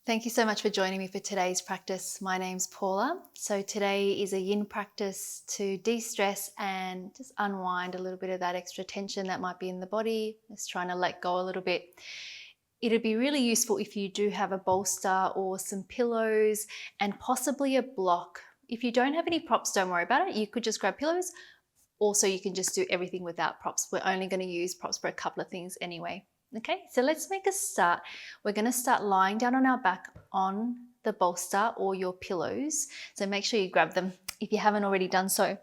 Thank you so much for joining me for today's practice. My name's Paula. So today is a yin practice to de-stress and just unwind a little bit of that extra tension that might be in the body. Just trying to let go a little bit. It'd be really useful if you do have a bolster or some pillows and possibly a block. If you don't have any props, don't worry about it. You could just grab pillows. Also, you can just do everything without props. We're only going to use props for a couple of things anyway. Okay, so let's make a start. We're going to start lying down on our back on the bolster or your pillows. So make sure you grab them if you haven't already done so.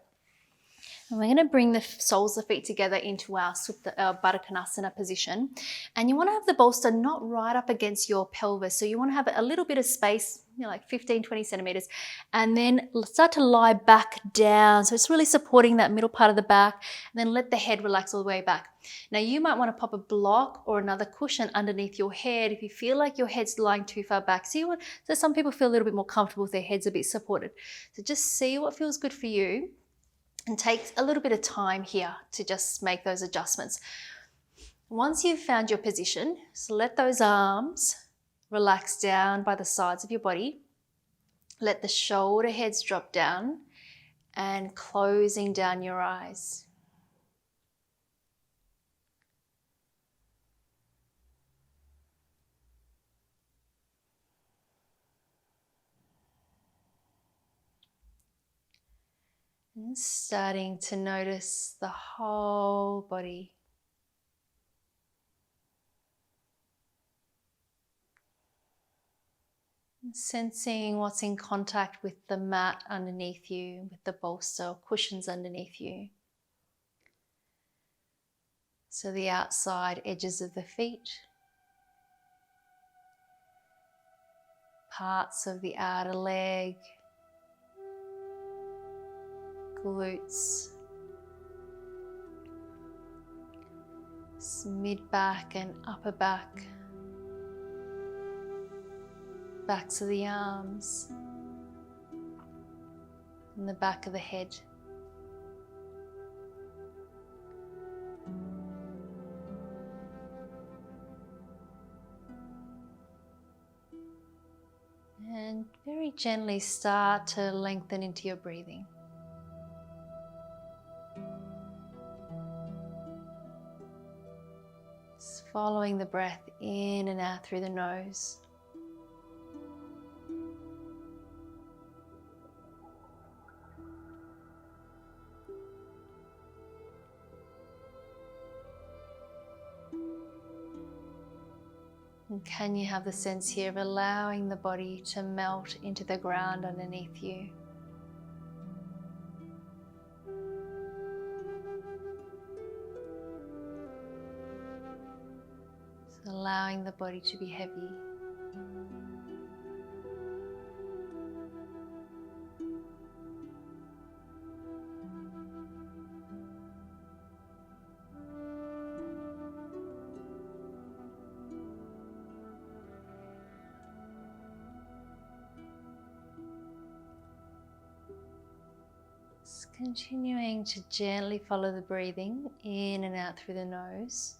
And we're going to bring the soles of the feet together into our Baddha position. And you want to have the bolster not right up against your pelvis. So you want to have a little bit of space, like 15, 20 centimeters. And then start to lie back down. So it's really supporting that middle part of the back. And then let the head relax all the way back. Now you might want to pop a block or another cushion underneath your head if you feel like your head's lying too far back. So some people feel a little bit more comfortable with their heads a bit supported. So just see what feels good for you. And take a little bit of time here to just make those adjustments. Once you've found your position, so let those arms relax down by the sides of your body. Let the shoulder heads drop down and closing down your eyes. And starting to notice the whole body. And sensing what's in contact with the mat underneath you, with the bolster or cushions underneath you. So the outside edges of the feet, parts of the outer leg, glutes, mid back and upper back, backs of the arms, and the back of the head. And very gently start to lengthen into your breathing. Just following the breath in and out through the nose. And can you have the sense here of allowing the body to melt into the ground underneath you? So allowing the body to be heavy. Continuing to gently follow the breathing in and out through the nose.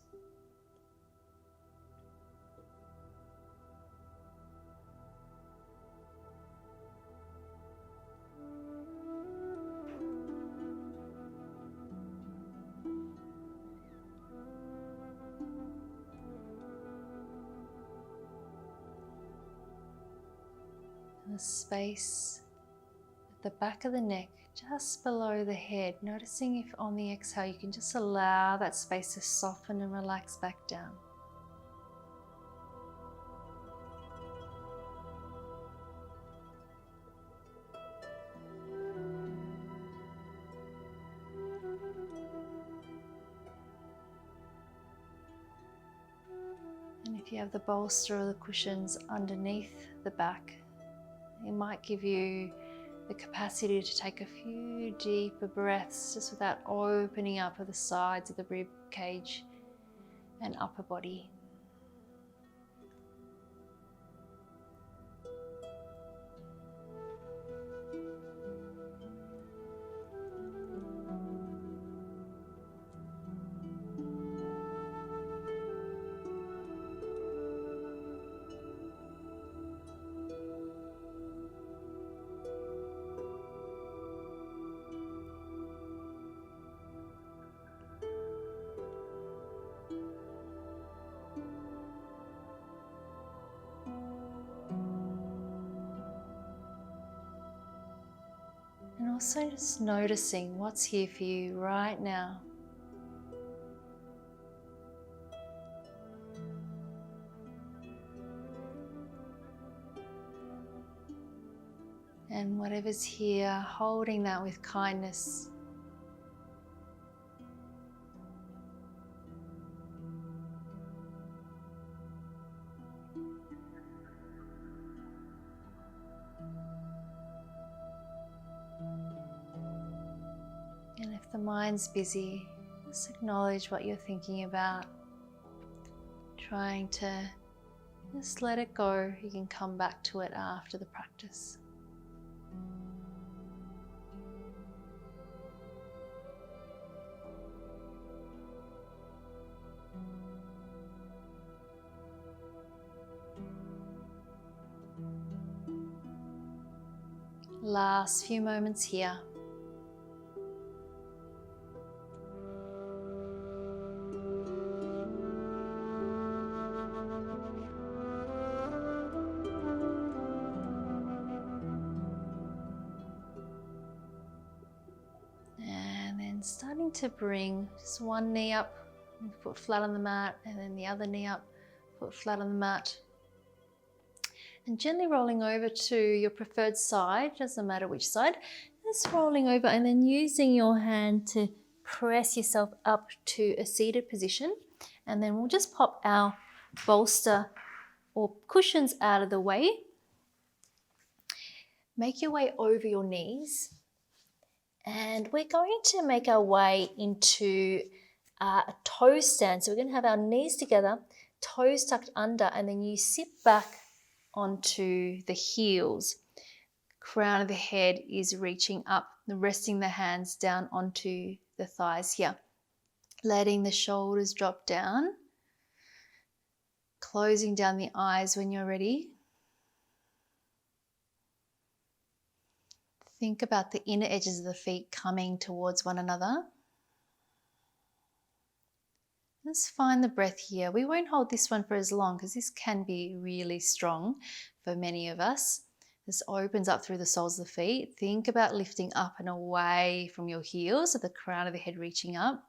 And the space at the back of the neck, just below the head, noticing if on the exhale you can just allow that space to soften and relax back down. And if you have the bolster or the cushions underneath the back, it might give you the capacity to take a few deeper breaths just without opening up of the sides of the rib cage and upper body. also just noticing what's here for you right now. And whatever's here, holding that with kindness. And if the mind's busy, just acknowledge what you're thinking about. Trying to just let it go. You can come back to it after the practice. Last few moments here. And then starting to bring just one knee up, foot flat on the mat, and then the other knee up, foot flat on the mat. And gently rolling over to your preferred side, doesn't matter which side, just rolling over and then using your hand to press yourself up to a seated position. And then we'll just pop our bolster or cushions out of the way. Make your way over your knees. And we're going to make our way into a toe stand. So we're going to have our knees together, toes tucked under, and then you sit back onto the heels. Crown of the head is reaching up, resting the hands down onto the thighs here. Letting the shoulders drop down. Closing down the eyes when you're ready. Think about the inner edges of the feet coming towards one another. Let's find the breath here. We won't hold this one for as long because this can be really strong for many of us. This opens up through the soles of the feet. Think about lifting up and away from your heels, so the crown of the head reaching up.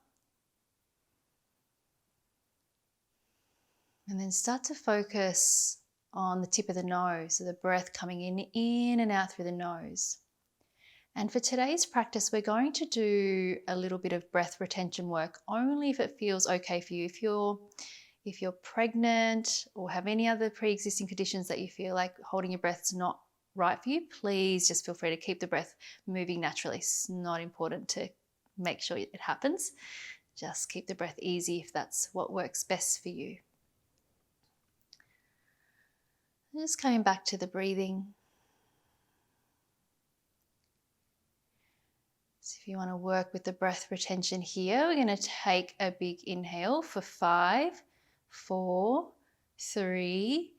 And then start to focus on the tip of the nose, so the breath coming in and out through the nose. And for today's practice, we're going to do a little bit of breath retention work, only if it feels okay for you. If you're pregnant or have any other pre-existing conditions that you feel like holding your breath's not right for you, please just feel free to keep the breath moving naturally. It's not important to make sure it happens. Just keep the breath easy if that's what works best for you. Just coming back to the breathing. So if you want to work with the breath retention here, we're going to take a big inhale for 5, 4, 3,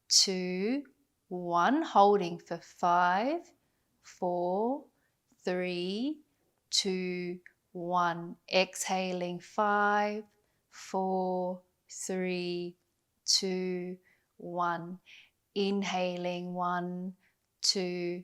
2, 1. Holding for 5, 4, 3, 2, 1. Exhaling 5, 4, 3, 2, 1. Inhaling 1, 2,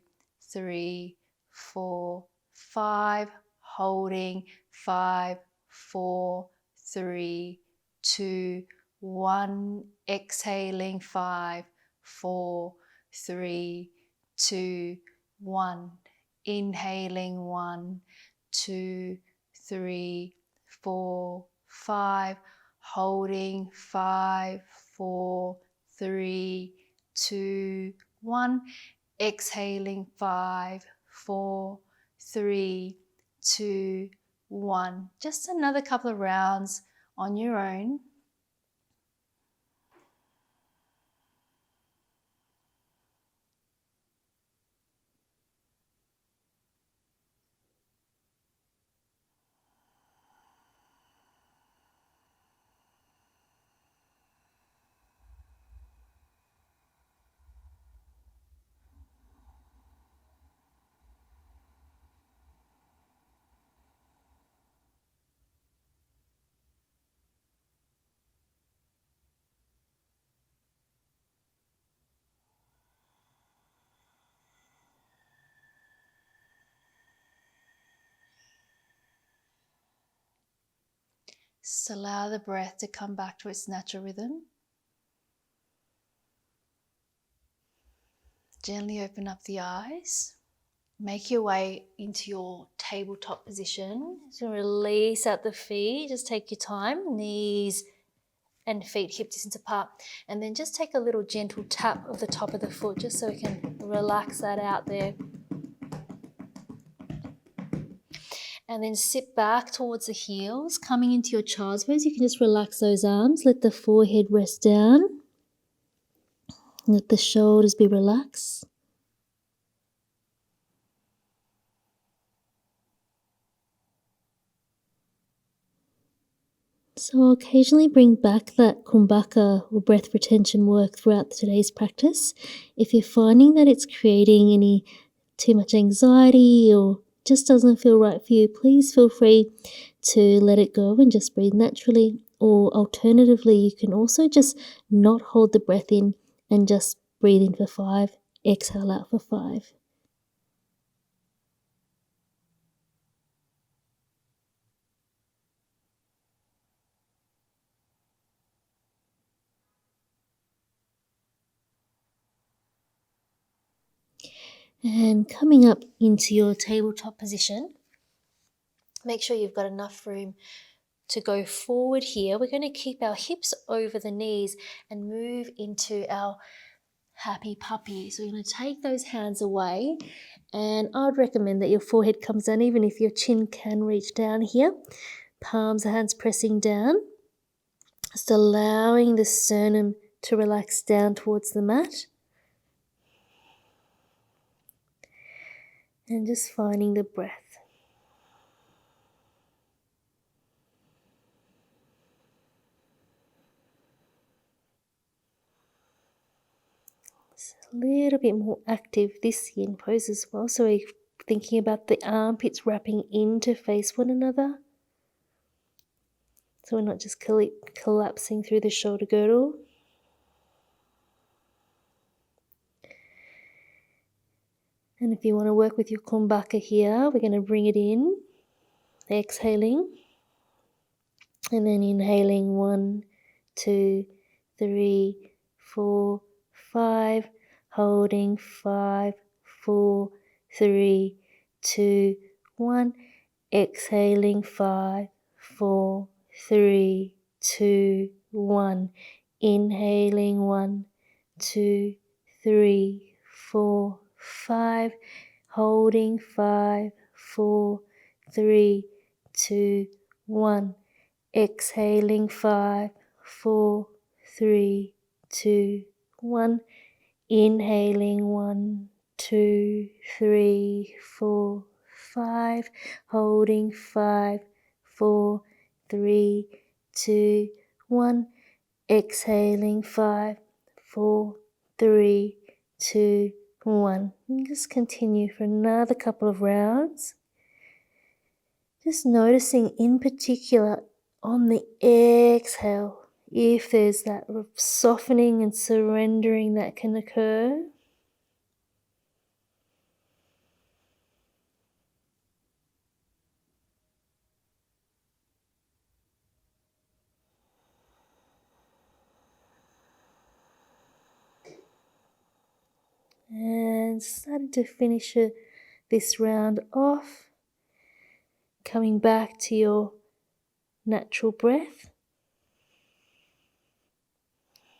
3, 4, 5, holding 5, 4, 3, 2, 1. Exhaling 5, 4, 3, 2, 1. Inhaling 1, 2, 3, 4, 5, holding 5, 4, 3, 2, 1. Exhaling 5, 4, 3, 2, 1. Just another couple of rounds on your own. Just allow the breath to come back to its natural rhythm. Gently open up the eyes. Make your way into your tabletop position. So release out the feet. Just take your time. Knees and feet hip distance apart. And then just take a little gentle tap of the top of the foot just so we can relax that out there. And then sit back towards the heels. Coming into your child's pose, you can just relax those arms. Let the forehead rest down. Let the shoulders be relaxed. So I'll occasionally bring back that kumbhaka or breath retention work throughout today's practice. If you're finding that it's creating any too much anxiety or just doesn't feel right for you, please feel free to let it go and just breathe naturally. Or alternatively, you can also just not hold the breath in and just breathe in for 5, exhale out for 5. And coming up into your tabletop position, make sure you've got enough room to go forward here. We're going to keep our hips over the knees and move into our happy puppy. So we're going to take those hands away, and I'd recommend that your forehead comes down, even if your chin can reach down here. Palms, hands pressing down. Just allowing the sternum to relax down towards the mat. And just finding the breath. It's a little bit more active this yin pose as well. So we're thinking about the armpits wrapping in to face one another. So we're not just collapsing through the shoulder girdle. And if you want to work with your kumbhaka here, we're going to bring it in, exhaling, and then inhaling 1, 2, 3, 4, 5, holding 5, 4, 3, 2, 1, exhaling 5, 4, 3, 2, 1, inhaling 1, 2, 3, 4, 5, holding 5, 4, 3, 2, 1, exhaling 5, 4, 3, 2, 1, inhaling 1, 2, 3, 4, 5, holding 5, 4, 3, 2, 1, exhaling 5, 4, 3, 2, 1. And just continue for another couple of rounds. Just noticing in particular on the exhale if there's that softening and surrendering that can occur. And starting to finish this round off, coming back to your natural breath.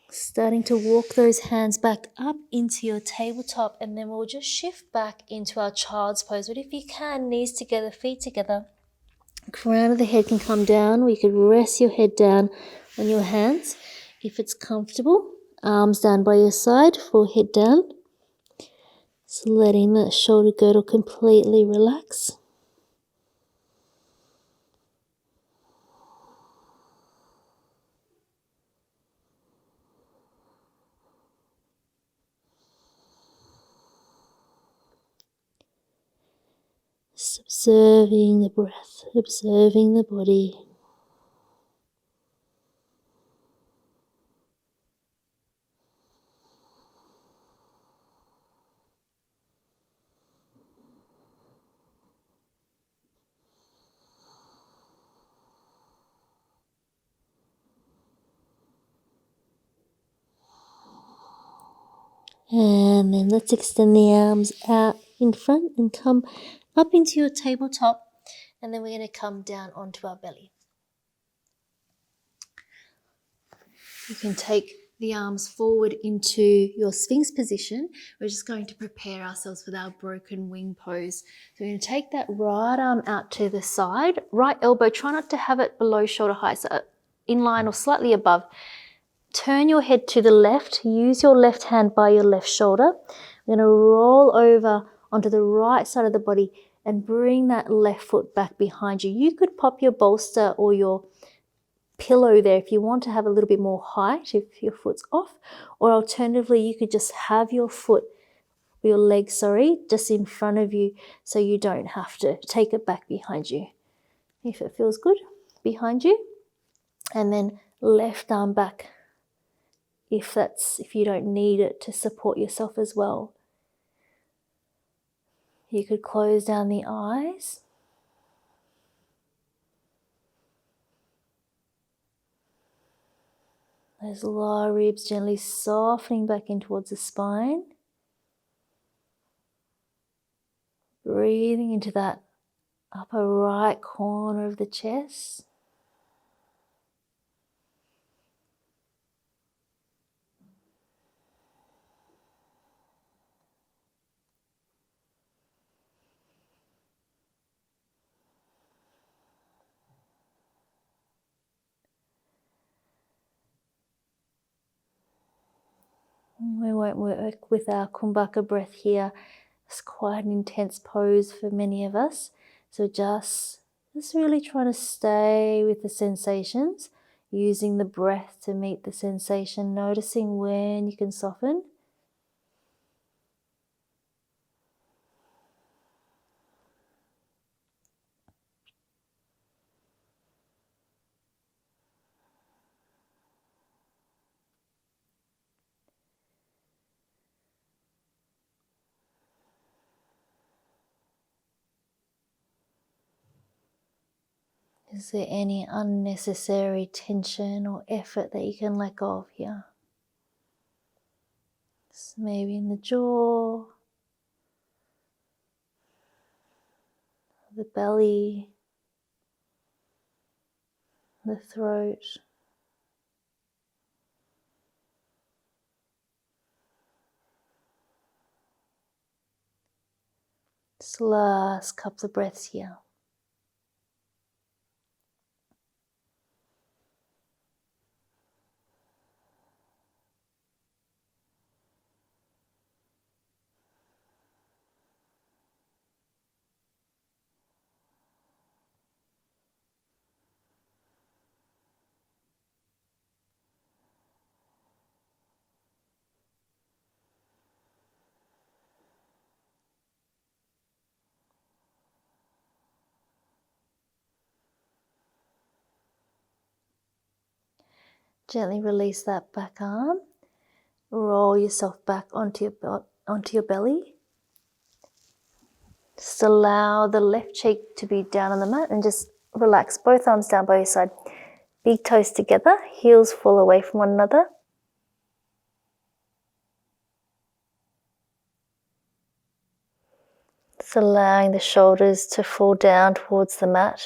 Starting to walk those hands back up into your tabletop, and then we'll just shift back into our child's pose. But if you can, knees together, feet together, crown of the head can come down, or you could rest your head down on your hands if it's comfortable. Arms down by your side, forehead down. So letting that shoulder girdle completely relax. Just observing the breath, observing the body. And then let's extend the arms out in front and come up into your tabletop. And then we're going to come down onto our belly. You can take the arms forward into your Sphinx position. We're just going to prepare ourselves for our broken wing pose. So we're going to take that right arm out to the side, right elbow, try not to have it below shoulder height, so in line or slightly above. Turn your head to the left, use your left hand by your left shoulder. We're going to roll over onto the right side of the body and bring that left foot back behind you. You could pop your bolster or your pillow there if you want to have a little bit more height if your foot's off, or alternatively you could just have your leg just in front of you so you don't have to take it back behind you if it feels good behind you. And then left arm back if you don't need it to support yourself as well. You could close down the eyes. Those lower ribs gently softening back in towards the spine. Breathing into that upper right corner of the chest. We won't work with our kumbhaka breath here. It's quite an intense pose for many of us. So just really try to stay with the sensations, using the breath to meet the sensation, noticing when you can soften. Is there any unnecessary tension or effort that you can let go of here? So maybe in the jaw, the belly, the throat. Just last couple of breaths here. Gently release that back arm. Roll yourself back onto your belly. Just allow the left cheek to be down on the mat and just relax both arms down by your side. Big toes together, heels fall away from one another. Just allowing the shoulders to fall down towards the mat.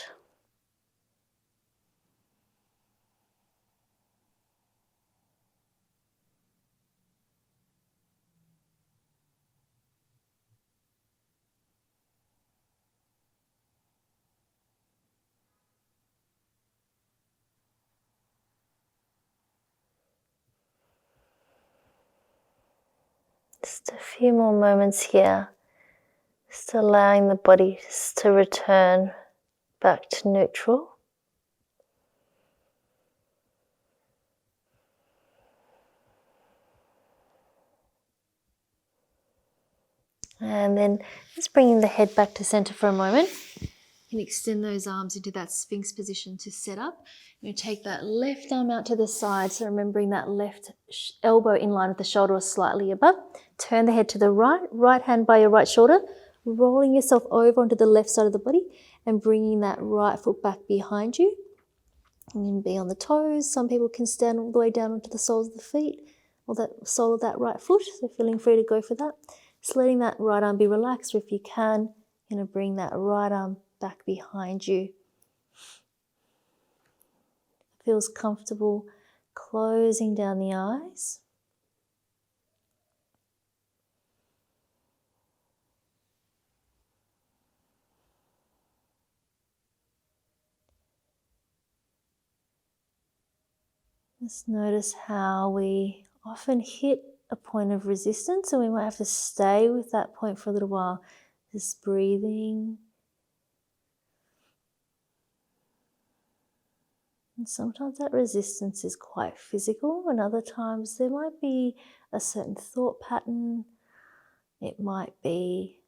Just a few more moments here. Just allowing the body to return back to neutral. And then just bringing the head back to center for a moment. You can extend those arms into that Sphinx position to set up. You're going to take that left arm out to the side, so remembering that left elbow in line with the shoulder or slightly above. Turn the head to the right hand by your right shoulder, rolling yourself over onto the left side of the body and bringing that right foot back behind you. You can be on the toes. Some people can stand all the way down onto the soles of the feet. or that sole of that right foot. So feeling free to go for that. Just letting that right arm be relaxed, or if you can, you're going to bring that right arm back behind you. Feels comfortable, closing down the eyes. Just notice how we often hit a point of resistance, and we might have to stay with that point for a little while, just breathing. And sometimes that resistance is quite physical, and other times there might be a certain thought pattern. It might be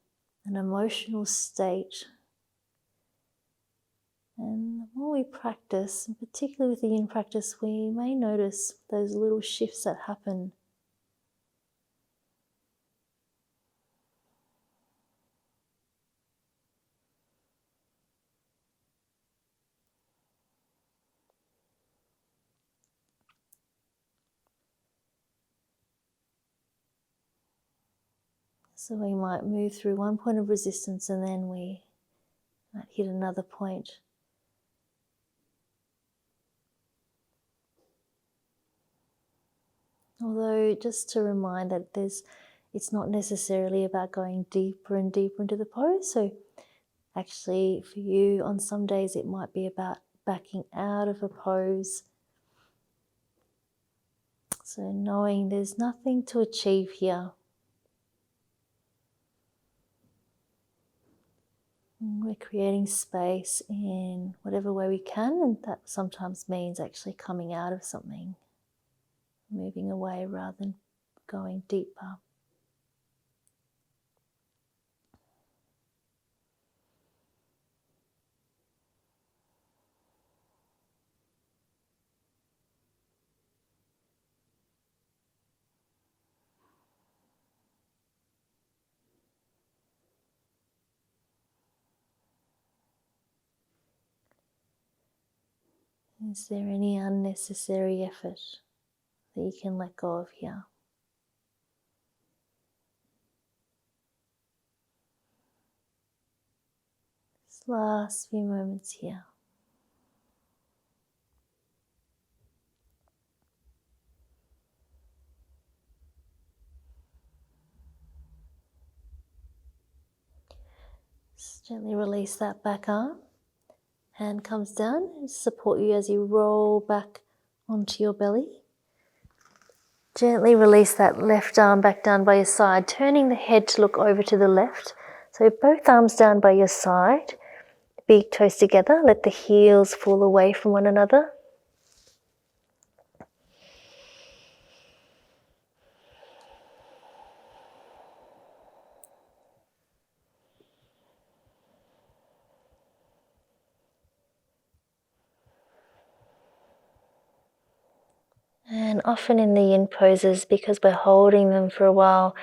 an emotional state. And the more we practice, and particularly with the yin practice, we may notice those little shifts that happen. So we might move through one point of resistance and then we might hit another point. Although, just to remind that it's not necessarily about going deeper and deeper into the pose. So actually for you, on some days it might be about backing out of a pose. So knowing there's nothing to achieve here. We're creating space in whatever way we can, and that sometimes means actually coming out of something, moving away rather than going deeper. Is there any unnecessary effort that you can let go of here? This last few moments here. Just gently release that back arm. Hand comes down and support you as you roll back onto your belly. Gently release that left arm back down by your side, turning the head to look over to the left. So both arms down by your side, big toes together, let the heels fall away from one another. And often in the yin poses, because we're holding them for a while,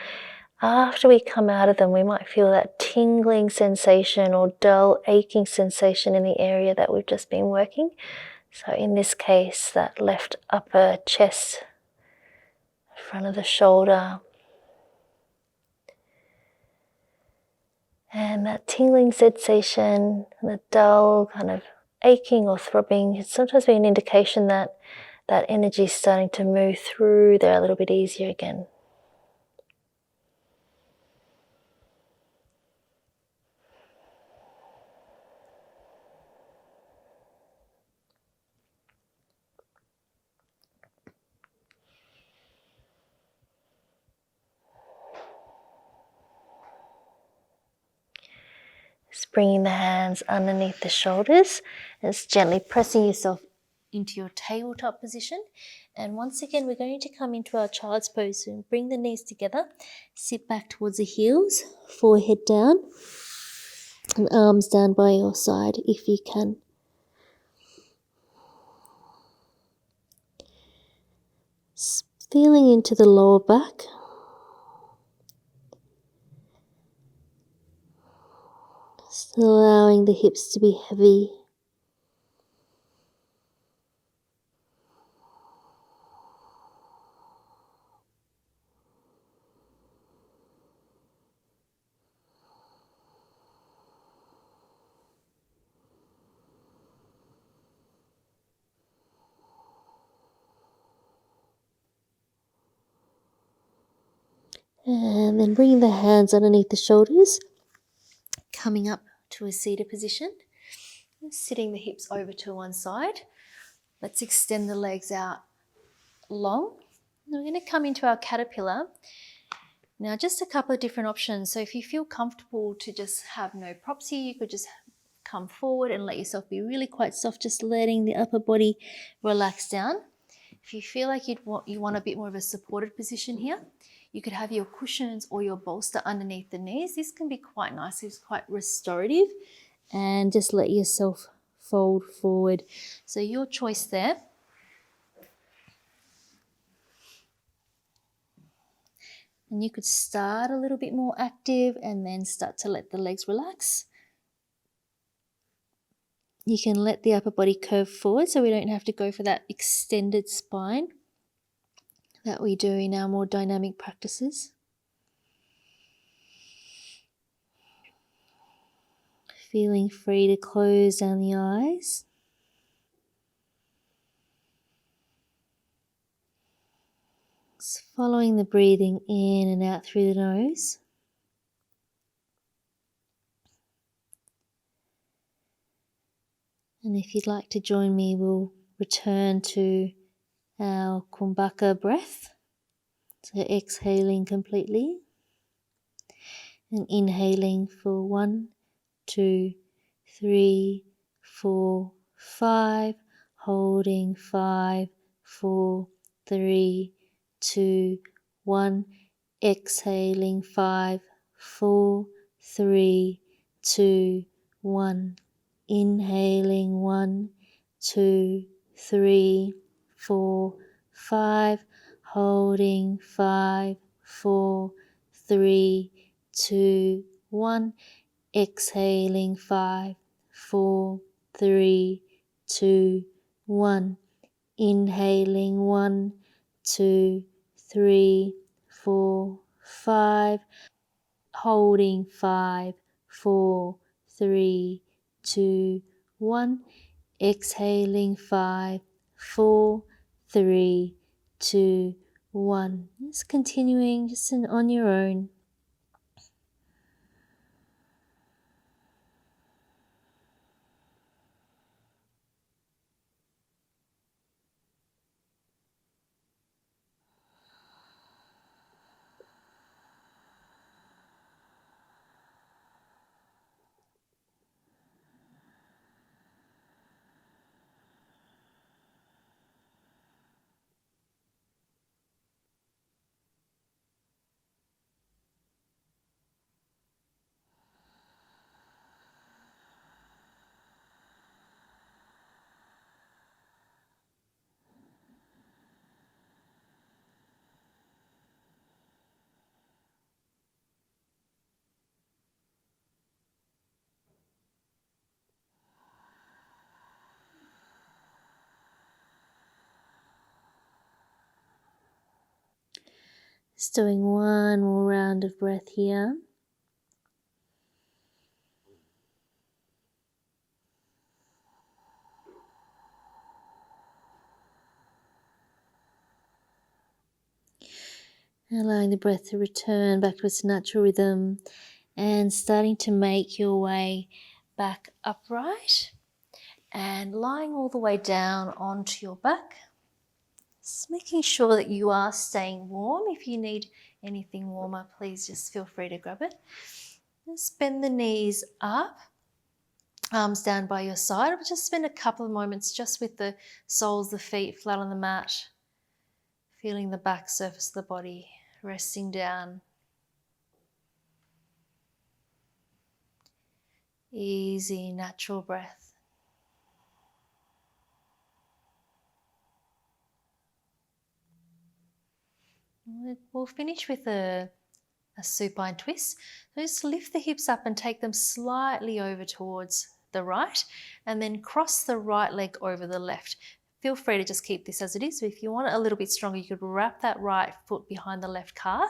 after we come out of them, we might feel that tingling sensation or dull, aching sensation in the area that we've just been working. So in this case, that left upper chest, front of the shoulder. And that tingling sensation, the dull kind of aching or throbbing, can sometimes be an indication that that energy is starting to move through there a little bit easier again. Just bringing the hands underneath the shoulders, and just gently pressing yourself into your tabletop position. And once again, we're going to come into our child's pose. So bring the knees together, sit back towards the heels, forehead down, and arms down by your side if you can. Just feeling into the lower back. Just allowing the hips to be heavy. And then bringing the hands underneath the shoulders, coming up to a seated position, sitting the hips over to one side. Let's extend the legs out long. Now we're going to come into our caterpillar. Now just a couple of different options. So if you feel comfortable to just have no props here, you could just come forward and let yourself be really quite soft, just letting the upper body relax down. If you feel like you want a bit more of a supported position here, you could have your cushions or your bolster underneath the knees. This can be quite nice. It's quite restorative. And just let yourself fold forward. So your choice there. And you could start a little bit more active and then start to let the legs relax. You can let the upper body curve forward so we don't have to go for that extended spine that we do in our more dynamic practices. Feeling free to close down the eyes. Just following the breathing in and out through the nose. And if you'd like to join me, we'll return to our kumbhaka breath. So exhaling completely and inhaling for 1, 2, 3, 4, 5, holding 5, 4, 3, 2, 1, exhaling 5, 4, 3, 2, 1, inhaling 1, 2, 3, 4, 5, holding 5, 4, 3, 2, 1, exhaling 5, 4, 3, 2, 1, inhaling 1, 2, 3, 4, 5, holding 5, 4, 3, 2, 1, exhaling 5, 4, 3, 2, 1. Just continuing just on your own. Just doing one more round of breath here. Allowing the breath to return back to its natural rhythm and starting to make your way back upright and lying all the way down onto your back. Just making sure that you are staying warm. If you need anything warmer, please just feel free to grab it. Just bend the knees up, arms down by your side. But just spend a couple of moments just with the soles of the feet flat on the mat, feeling the back surface of the body, resting down. Easy, natural breath. We'll finish with a supine twist. So just lift the hips up and take them slightly over towards the right and then cross the right leg over the left. Feel free to just keep this as it is. So if you want it a little bit stronger, you could wrap that right foot behind the left calf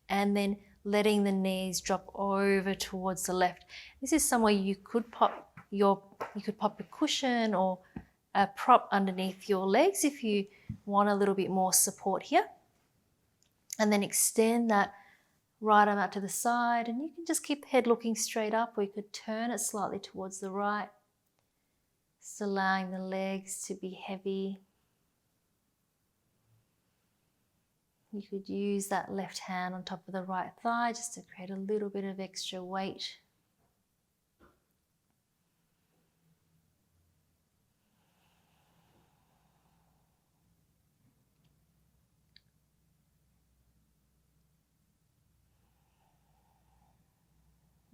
and then letting the knees drop over towards the left. This is somewhere you could pop a cushion or a prop underneath your legs if you want a little bit more support here. And then extend that Right arm out to the side, and you can just keep the head looking straight up, or you could turn it slightly towards the right. Just allowing the legs to be heavy. You could use that left hand on top of the right thigh just to create a little bit of extra weight.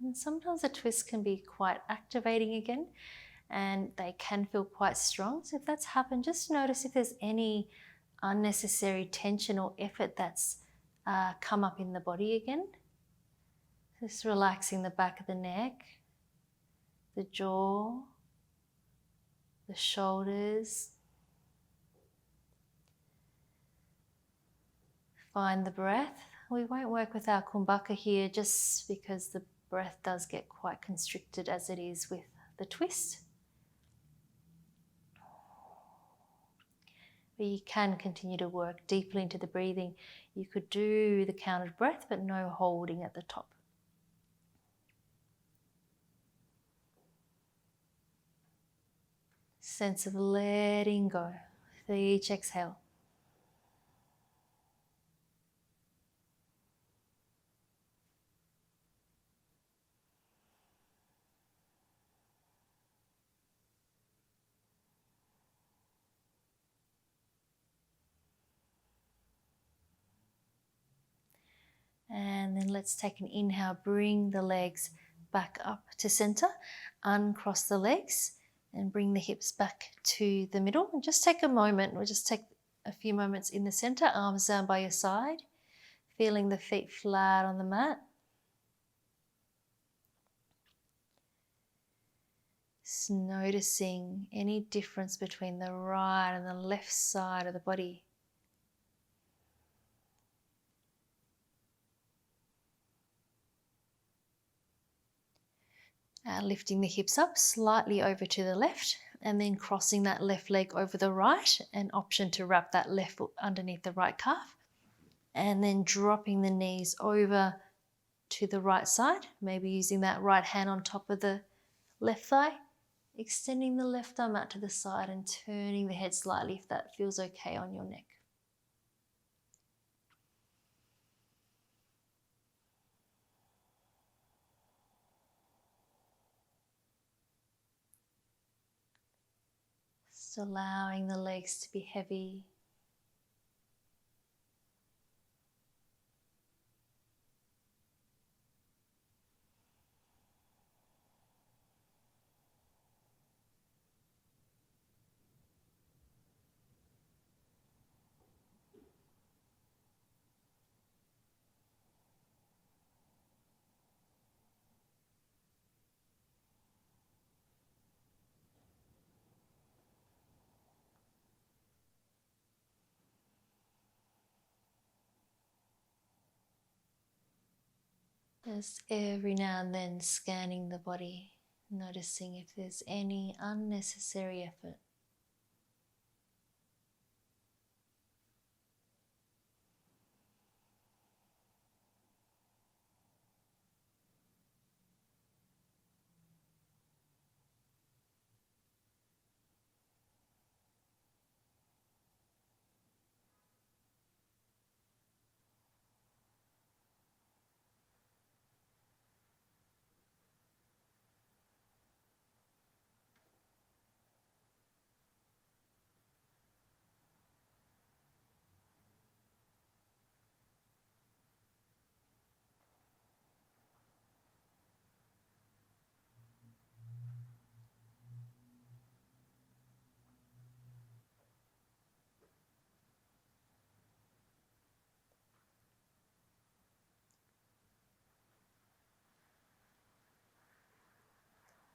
And sometimes the twists can be quite activating again, and they can feel quite strong. So if that's happened, just notice if there's any unnecessary tension or effort that's come up in the body again. Just relaxing the back of the neck, the jaw, the shoulders. Find the breath. We won't work with our kumbhaka here just because the breath does get quite constricted as it is with the twist. But you can continue to work deeply into the breathing. You could do the counted breath, but no holding at the top. Sense of letting go with each exhale. And then let's take an inhale, bring the legs back up to center, uncross the legs and bring the hips back to the middle. And just take a moment, we'll just take a few moments in the center, arms down by your side, feeling the feet flat on the mat. Just noticing any difference between the right and the left side of the body. Lifting the hips up slightly over to the left and then crossing that left leg over the right, an option to wrap that left foot underneath the right calf, and then dropping the knees over to the right side, maybe using that right hand on top of the left thigh, extending the left arm out to the side and turning the head slightly if that feels okay on your neck. Just allowing the legs to be heavy. Just every now and then scanning the body, noticing if there's any unnecessary effort.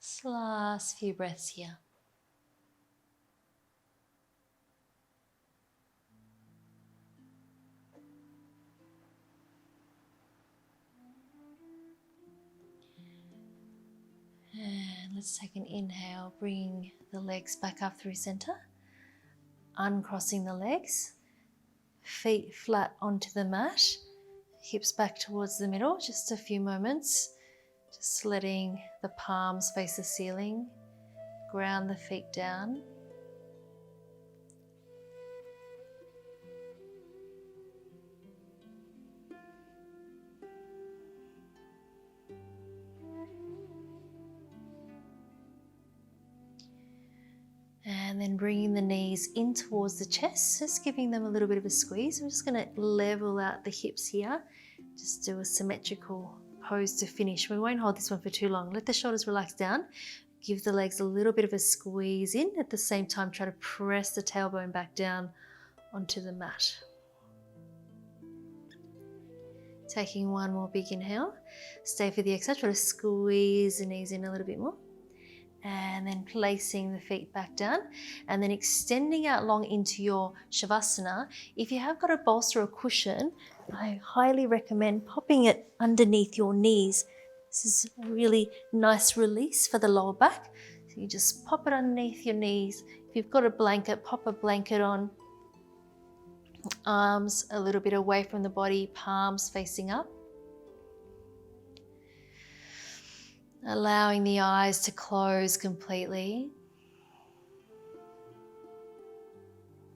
Just last few breaths here. And let's take an inhale, bring the legs back up through center, uncrossing the legs, feet flat onto the mat. Hips back towards the middle, just a few moments. Just letting the palms face the ceiling, ground the feet down. And then bringing the knees in towards the chest, just giving them a little bit of a squeeze. We're just going to level out the hips here. Just do a symmetrical pose to finish. We won't hold this one for too long. Let the shoulders relax down. Give the legs a little bit of a squeeze in. At the same time, try to press the tailbone back down onto the mat. Taking one more big inhale. Stay for the exhale. Try to squeeze the knees in a little bit more. And then placing the feet back down and then extending out long into your Savasana. If you have got a bolster or cushion, I highly recommend popping it underneath your knees. This is a really nice release for the lower back. So you just pop it underneath your knees. If you've got a blanket, pop a blanket on. Arms a little bit away from the body, palms facing up. Allowing the eyes to close completely.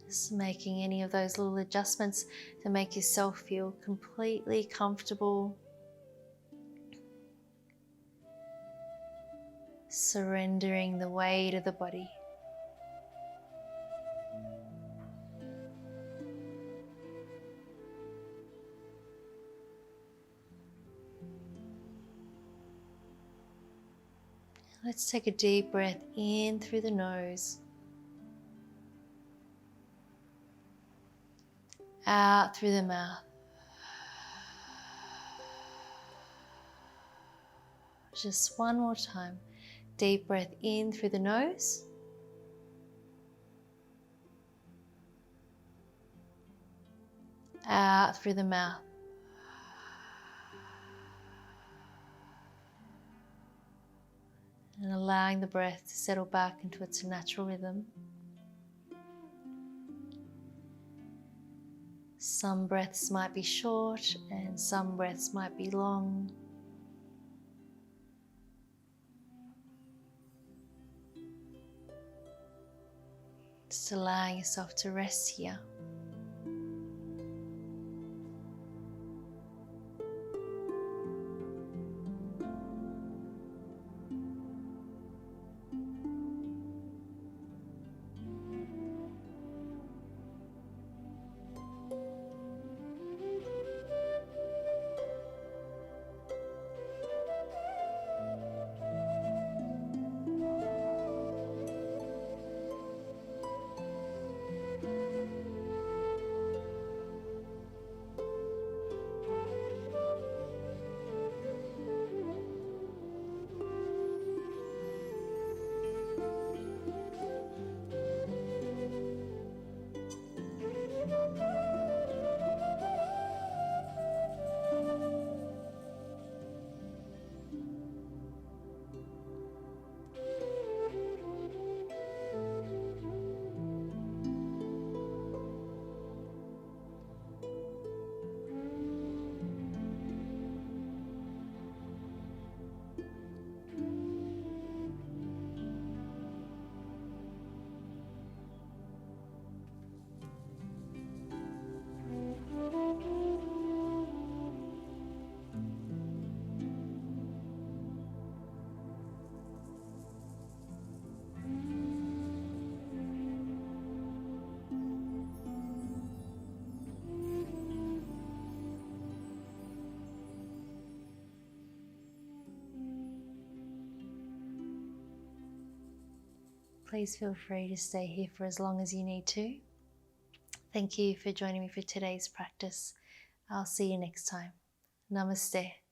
Just making any of those little adjustments to make yourself feel completely comfortable. Surrendering the weight of the body. Let's take a deep breath in through the nose. Out through the mouth. Just one more time. Deep breath in through the nose. Out through the mouth. And allowing the breath to settle back into its natural rhythm. Some breaths might be short and some breaths might be long. Just allowing yourself to rest here. Please feel free to stay here for as long as you need to. Thank you for joining me for today's practice. I'll see you next time. Namaste.